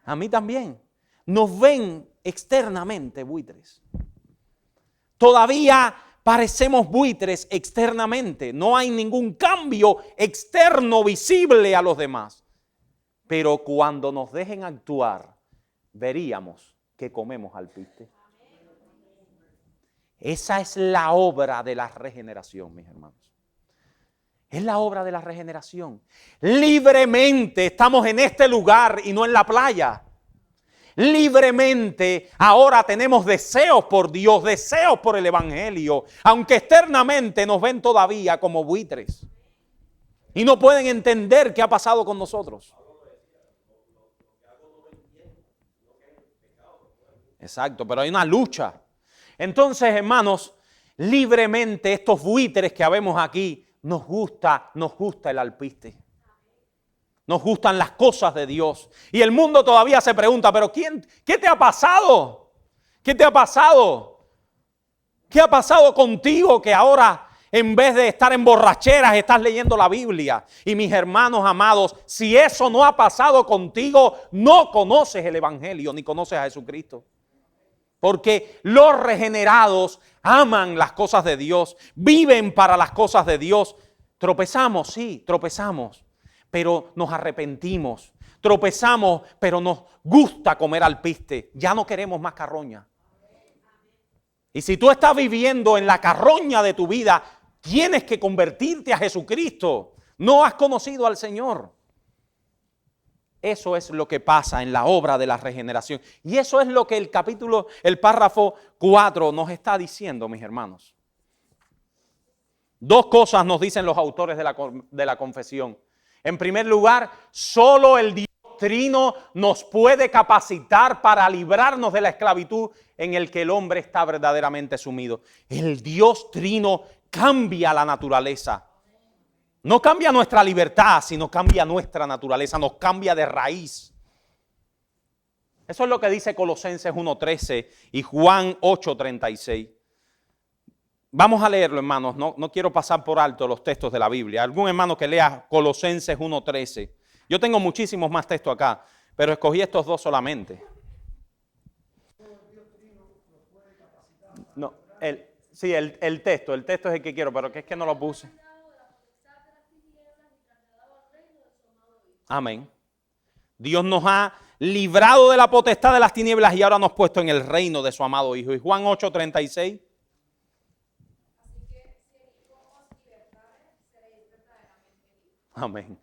A mí también. Nos ven externamente buitres. Todavía parecemos buitres externamente. No hay ningún cambio externo visible a los demás. Pero cuando nos dejen actuar, veríamos que comemos alpiste. Esa es la obra de la regeneración, mis hermanos. Es la obra de la regeneración. Libremente estamos en este lugar y no en la playa. Libremente ahora tenemos deseos por Dios, deseos por el Evangelio, aunque externamente nos ven todavía como buitres y no pueden entender qué ha pasado con nosotros. Exacto, pero hay una lucha. Entonces, hermanos, libremente estos buitres que vemos aquí, nos gusta el alpiste. Nos gustan las cosas de Dios. Y el mundo todavía se pregunta, pero ¿qué te ha pasado? ¿Qué te ha pasado? ¿Qué ha pasado contigo que ahora en vez de estar en borracheras estás leyendo la Biblia? Y mis hermanos amados, si eso no ha pasado contigo, no conoces el Evangelio ni conoces a Jesucristo. Porque los regenerados aman las cosas de Dios, viven para las cosas de Dios. Tropezamos, sí, tropezamos. Pero nos arrepentimos, tropezamos, pero nos gusta comer alpiste. Ya no queremos más carroña. Y si tú estás viviendo en la carroña de tu vida, tienes que convertirte a Jesucristo. No has conocido al Señor. Eso es lo que pasa en la obra de la regeneración. Y eso es lo que el párrafo 4 nos está diciendo, mis hermanos. Dos cosas nos dicen los autores de la confesión. En primer lugar, solo el Dios Trino nos puede capacitar para librarnos de la esclavitud en el que el hombre está verdaderamente sumido. El Dios Trino cambia la naturaleza. No cambia nuestra libertad, sino cambia nuestra naturaleza, nos cambia de raíz. Eso es lo que dice Colosenses 1:13 y Juan 8:36. Vamos a leerlo, hermanos. No quiero pasar por alto los textos de la Biblia. Algún hermano que lea Colosenses 1:13. Yo tengo muchísimos más textos acá, pero escogí estos dos solamente. No, el texto es el que quiero, pero que es que no lo puse. Amén. Dios nos ha librado de la potestad de las tinieblas y ahora nos ha puesto en el reino de su amado Hijo. Y Juan 8:36. Amén.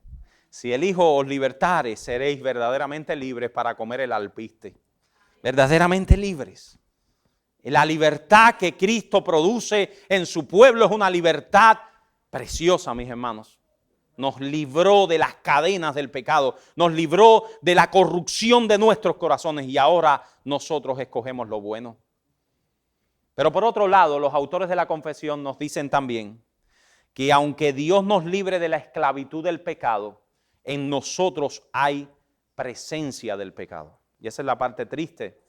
Si el Hijo os libertare, seréis verdaderamente libres para comer el alpiste. Verdaderamente libres. La libertad que Cristo produce en su pueblo es una libertad preciosa, mis hermanos. Nos libró de las cadenas del pecado, nos libró de la corrupción de nuestros corazones y ahora nosotros escogemos lo bueno. Pero por otro lado, los autores de la confesión nos dicen también que aunque Dios nos libre de la esclavitud del pecado, en nosotros hay presencia del pecado. Y esa es la parte triste.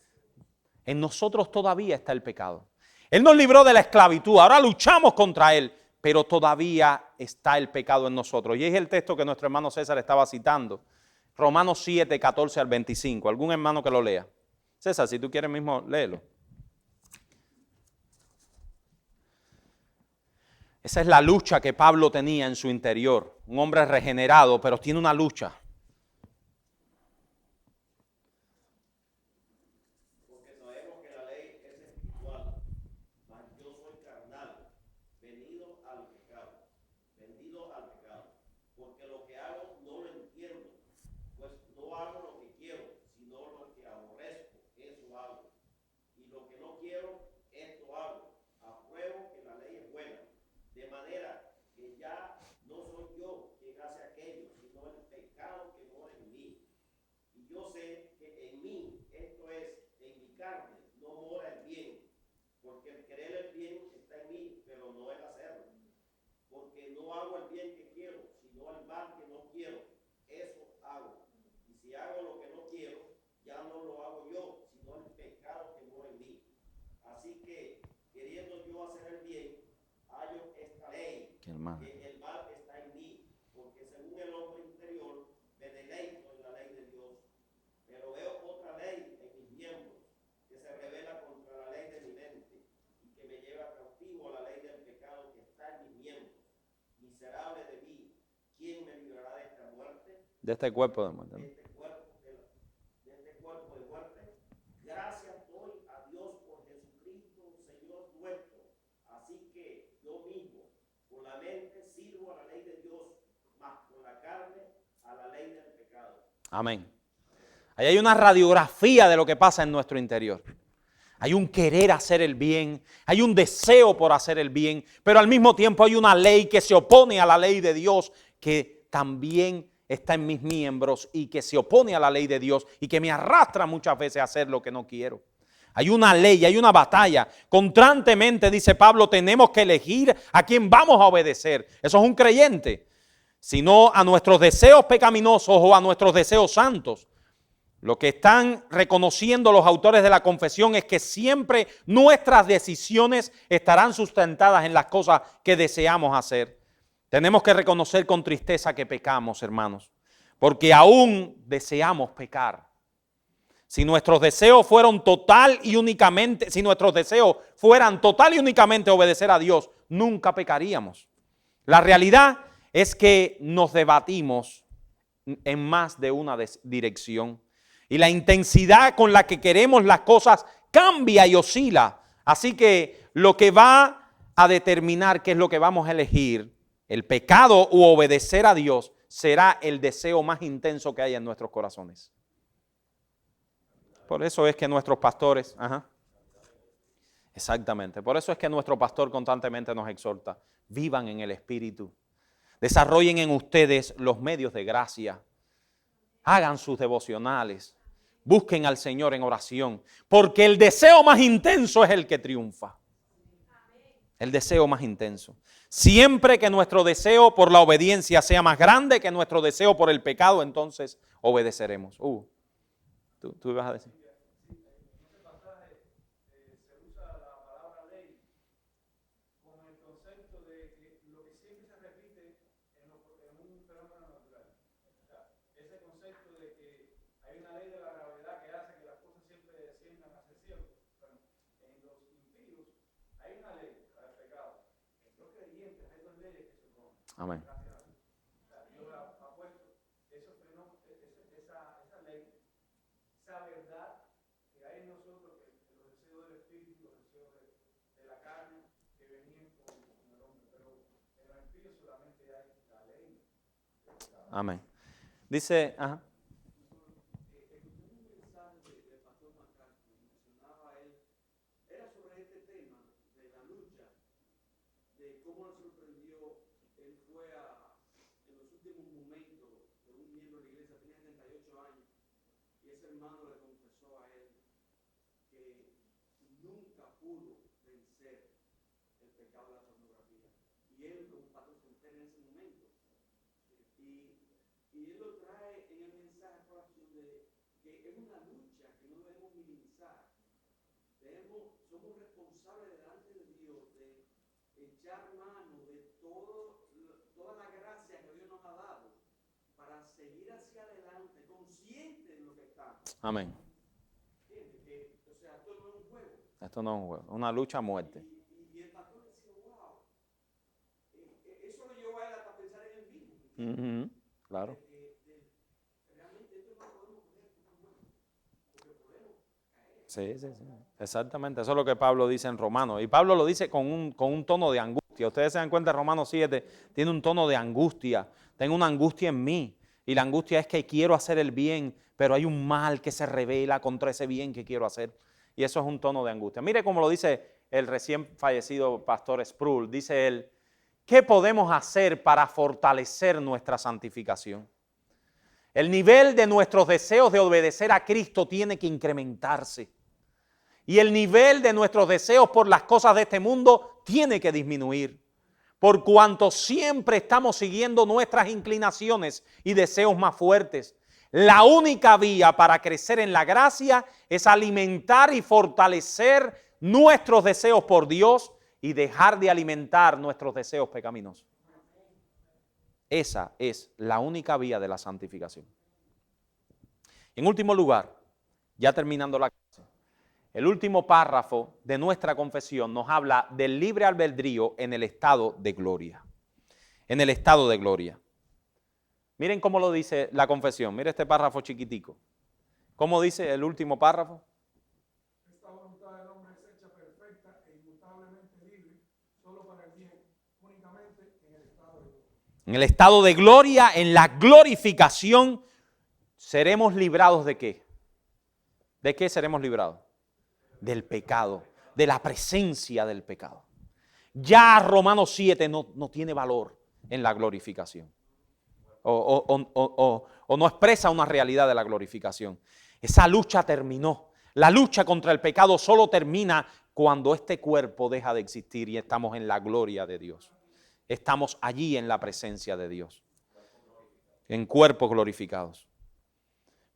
En nosotros todavía está el pecado. Él nos libró de la esclavitud, ahora luchamos contra él, pero todavía está el pecado en nosotros. Y es el texto que nuestro hermano César estaba citando. Romanos 7, 14 al 25. ¿Algún hermano que lo lea? César, si tú quieres mismo, léelo. Esa es la lucha que Pablo tenía en su interior. Un hombre regenerado, pero tiene una lucha. Porque sabemos que la ley es espiritual, mas yo soy carnal, vendido al pecado. Porque lo que hago no lo entiendo, pues no hago lo que quiero, sino lo que aborrezco, eso hago. Y lo que no quiero, esto hago. Apruebo que la ley es buena. De manera que ya no soy yo quien hace aquello, sino el pecado que mora en mí. Y yo sé que en mí, esto es, en mi carne, no mora el bien, porque el querer el bien está en mí, pero no el hacerlo. Porque no hago el bien que quiero, sino el mal que no quiero, eso hago. Y si hago lo que no quiero, ya no lo hago yo, sino el pecado que mora en mí. Así que, queriendo yo hacer el bien, hallo esta ley, que el mal está en mí, porque según el hombre interior, me deleito en la ley de Dios. Pero veo otra ley en mis miembros, que se revela contra la ley de mi mente, y que me lleva cautivo a la ley del pecado que está en mis miembros. Miserable de mí, ¿quién me librará de esta muerte? De este cuerpo de muerte. De este cuerpo de muerte. Gracias doy a Dios por Jesucristo, Señor nuestro. Así que yo mismo, con la mente, sirvo a la ley de Dios, mas con la carne a la ley del pecado. Amén. Ahí hay una radiografía de lo que pasa en nuestro interior. Hay un querer hacer el bien, hay un deseo por hacer el bien, pero al mismo tiempo hay una ley que se opone a la ley de Dios, que también está en mis miembros y que se opone a la ley de Dios y que me arrastra muchas veces a hacer lo que no quiero. Hay una ley, hay una batalla. Constantemente, dice Pablo, tenemos que elegir a quién vamos a obedecer. Eso es un creyente. Sino a nuestros deseos pecaminosos o a nuestros deseos santos. Lo que están reconociendo los autores de la confesión es que siempre nuestras decisiones estarán sustentadas en las cosas que deseamos hacer. Tenemos que reconocer con tristeza que pecamos, hermanos, porque aún deseamos pecar. Si nuestros deseos fueran total y únicamente obedecer a Dios, nunca pecaríamos. La realidad es que nos debatimos en más de una dirección. Y la intensidad con la que queremos las cosas cambia y oscila. Así que lo que va a determinar qué es lo que vamos a elegir, el pecado u obedecer a Dios, será el deseo más intenso que hay en nuestros corazones. Por eso es que nuestros pastores, exactamente, por eso es que nuestro pastor constantemente nos exhorta, vivan en el Espíritu, desarrollen en ustedes los medios de gracia, hagan sus devocionales, busquen al Señor en oración, porque el deseo más intenso es el que triunfa. El deseo más intenso. Siempre que nuestro deseo por la obediencia sea más grande que nuestro deseo por el pecado, entonces obedeceremos. Tú ibas a decir. En este pasaje se usa la palabra ley con el concepto de que lo que siempre se repite en un fenómeno natural. O sea, ese concepto de que hay una ley de la gravedad que hace que las cosas siempre desciendan hacia el cielo. Bueno, en los impíos hay una ley para el pecado. En los creyentes hay dos leyes que se oponen. Amén. Dios ha puesto esa ley, esa verdad que hay en nosotros, que los deseos del espíritu, los deseos de la carne, que venían con el hombre. Pero en los impíos solamente hay la ley. Amén. Dice, Era sobre este tema de la lucha, de cómo le sorprendió, él fue en los 18 años y ese hermano le confesó a él que nunca pudo vencer el pecado de la pornografía. Y él lo compartió con usted en ese momento. Y él lo trae en el mensaje a colación de que es una lucha que no debemos minimizar. Somos responsables delante de Dios de echar mano de toda la gracia que Dios nos ha dado para seguir hacia adelante, conscientes de lo que estamos. Amén. O sea, esto no es un juego. Esto no es un juego, es una lucha a muerte. Y el pastor decía, wow, eso lo llevó a él hasta pensar en él mismo. Claro. Realmente esto no lo podemos coger como un juego, porque podemos caer. Sí. Exactamente, eso es lo que Pablo dice en Romanos. Y Pablo lo dice con un tono de angustia. Ustedes se dan cuenta, Romanos 7 tiene un tono de angustia. Tengo una angustia en mí. Y la angustia es que quiero hacer el bien, pero hay un mal que se revela contra ese bien que quiero hacer. Y eso es un tono de angustia. Mire cómo lo dice el recién fallecido pastor Sproul. Dice él, ¿qué podemos hacer para fortalecer nuestra santificación? El nivel de nuestros deseos de obedecer a Cristo tiene que incrementarse. Y el nivel de nuestros deseos por las cosas de este mundo tiene que disminuir. Por cuanto siempre estamos siguiendo nuestras inclinaciones y deseos más fuertes. La única vía para crecer en la gracia es alimentar y fortalecer nuestros deseos por Dios y dejar de alimentar nuestros deseos pecaminosos. Esa es la única vía de la santificación. En último lugar, ya terminando la clase, el último párrafo de nuestra confesión nos habla del libre albedrío en el estado de gloria. En el estado de gloria. Miren cómo lo dice la confesión. Mire este párrafo chiquitico. ¿Cómo dice el último párrafo? Esta voluntad del hombre es hecha perfecta e inmutablemente libre, solo para el bien, únicamente en el estado de gloria. En el estado de gloria, en la glorificación, seremos librados ¿de qué? ¿De qué seremos librados? Del pecado, de la presencia del pecado. Ya Romanos 7 no tiene valor en la glorificación. O no expresa una realidad de la glorificación. Esa lucha terminó. La lucha contra el pecado solo termina cuando este cuerpo deja de existir y estamos en la gloria de Dios. Estamos allí en la presencia de Dios. En cuerpos glorificados.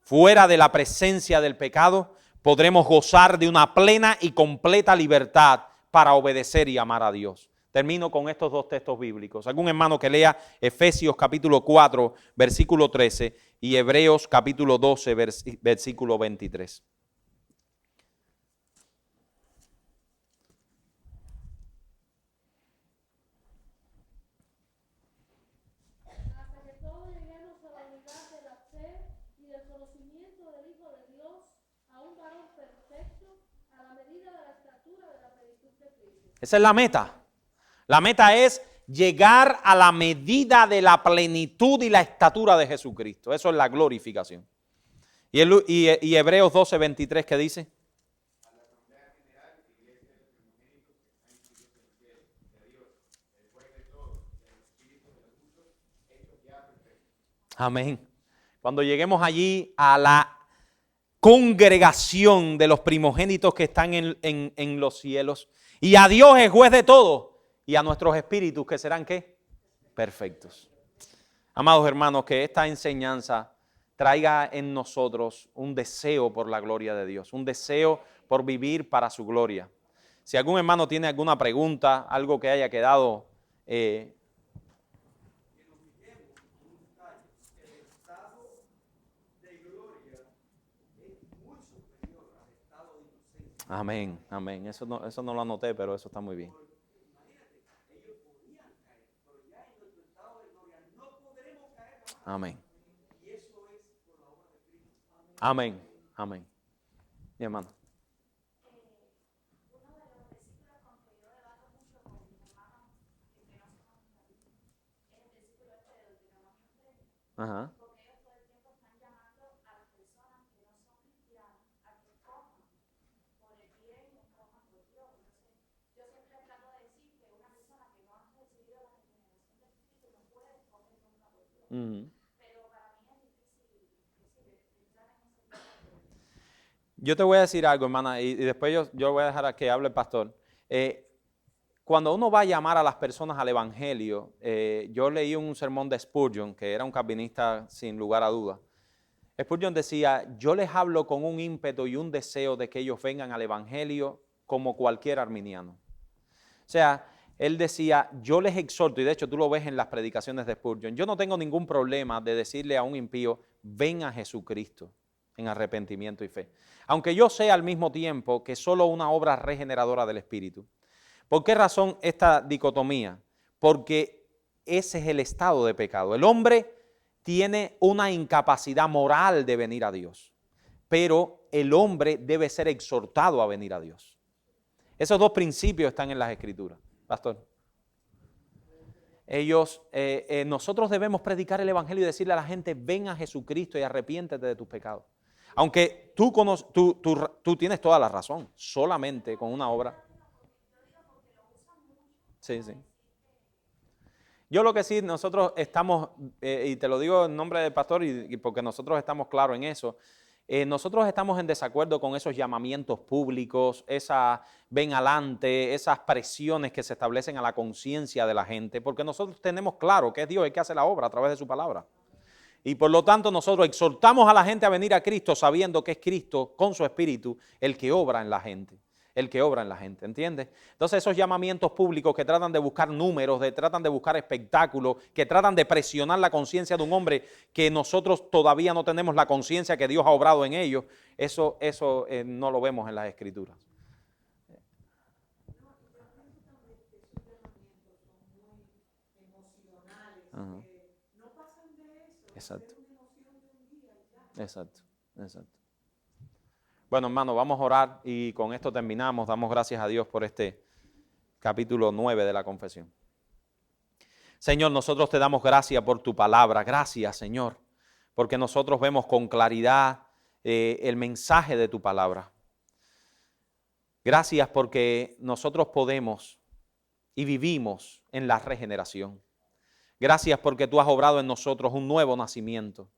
Fuera de la presencia del pecado, podremos gozar de una plena y completa libertad para obedecer y amar a Dios. Termino con estos dos textos bíblicos. Algún hermano que lea Efesios capítulo 4, versículo 13 y Hebreos capítulo 12, versículo 23. Hasta que todos lleguemos a la unidad de la fe y del conocimiento del Hijo de Dios, a un varón perfecto, a la medida de la estatura de la plenitud de Cristo. Esa es la meta. La meta es llegar a la medida de la plenitud y la estatura de Jesucristo. Eso es la glorificación. Y Hebreos 12, 23, ¿qué dice? Amén. Cuando lleguemos allí a la congregación de los primogénitos que están en los cielos, y a Dios es juez de todo, y a nuestros espíritus que serán ¿qué? Perfectos. Amados hermanos, que esta enseñanza traiga en nosotros un deseo por la gloria de Dios, un deseo por vivir para su gloria. Si algún hermano tiene alguna pregunta, algo que haya quedado amén, amén. Eso no lo anoté, pero eso está muy bien. Amén. Amén, amén. Mi hermano. Uno de los versículos con que yo debato mucho con mis hermanos que no se conocen es el versículo este de Deuteronomio 3. Ajá. Porque ellos todo el tiempo están llamando a las personas que no son cristianas a que coman por el bien y no coman por Dios. Entonces, yo siempre trato de decir que una persona que no ha recibido la regeneración del Espíritu no puede comer nunca por Dios. Pero para mí es difícil decir Yo te voy a decir algo, hermana, y después yo voy a dejar a que hable el pastor. Cuando uno va a llamar a las personas al evangelio, yo leí un sermón de Spurgeon, que era un calvinista sin lugar a dudas. Spurgeon decía, yo les hablo con un ímpetu y un deseo de que ellos vengan al evangelio como cualquier arminiano. O sea, él decía, yo les exhorto, y de hecho tú lo ves en las predicaciones de Spurgeon, yo no tengo ningún problema de decirle a un impío, ven a Jesucristo en arrepentimiento y fe. Aunque yo sé al mismo tiempo que es solo una obra regeneradora del Espíritu. ¿Por qué razón esta dicotomía? Porque ese es el estado de pecado. El hombre tiene una incapacidad moral de venir a Dios, pero el hombre debe ser exhortado a venir a Dios. Esos dos principios están en las Escrituras. Pastor. Nosotros debemos predicar el evangelio y decirle a la gente, ven a Jesucristo y arrepiéntete de tus pecados. Aunque tú tienes toda la razón, solamente con una obra. Sí, sí. Yo lo que sí, nosotros estamos, y te lo digo en nombre del pastor y porque nosotros estamos claros en eso, nosotros estamos en desacuerdo con esos llamamientos públicos, ven adelante, esas presiones que se establecen a la conciencia de la gente, porque nosotros tenemos claro que es Dios el que hace la obra a través de su palabra. Y por lo tanto nosotros exhortamos a la gente a venir a Cristo sabiendo que es Cristo con su Espíritu el que obra en la gente. ¿Entiendes? Entonces esos llamamientos públicos que tratan de buscar números, tratan de buscar espectáculos, que tratan de presionar la conciencia de un hombre que nosotros todavía no tenemos la conciencia que Dios ha obrado en ellos, eso no lo vemos en las Escrituras. Uh-huh. Exacto. Exacto. Bueno, hermano, vamos a orar y con esto terminamos. Damos gracias a Dios por este capítulo 9 de la confesión. Señor, nosotros te damos gracias por tu palabra. Gracias, Señor, porque nosotros vemos con claridad el mensaje de tu palabra. Gracias porque nosotros podemos y vivimos en la regeneración. Gracias porque tú has obrado en nosotros un nuevo nacimiento.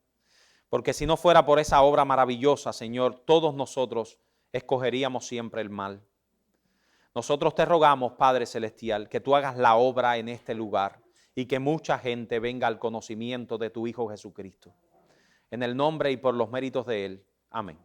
Porque si no fuera por esa obra maravillosa, Señor, todos nosotros escogeríamos siempre el mal. Nosotros te rogamos, Padre Celestial, que tú hagas la obra en este lugar y que mucha gente venga al conocimiento de tu Hijo Jesucristo. En el nombre y por los méritos de Él. Amén.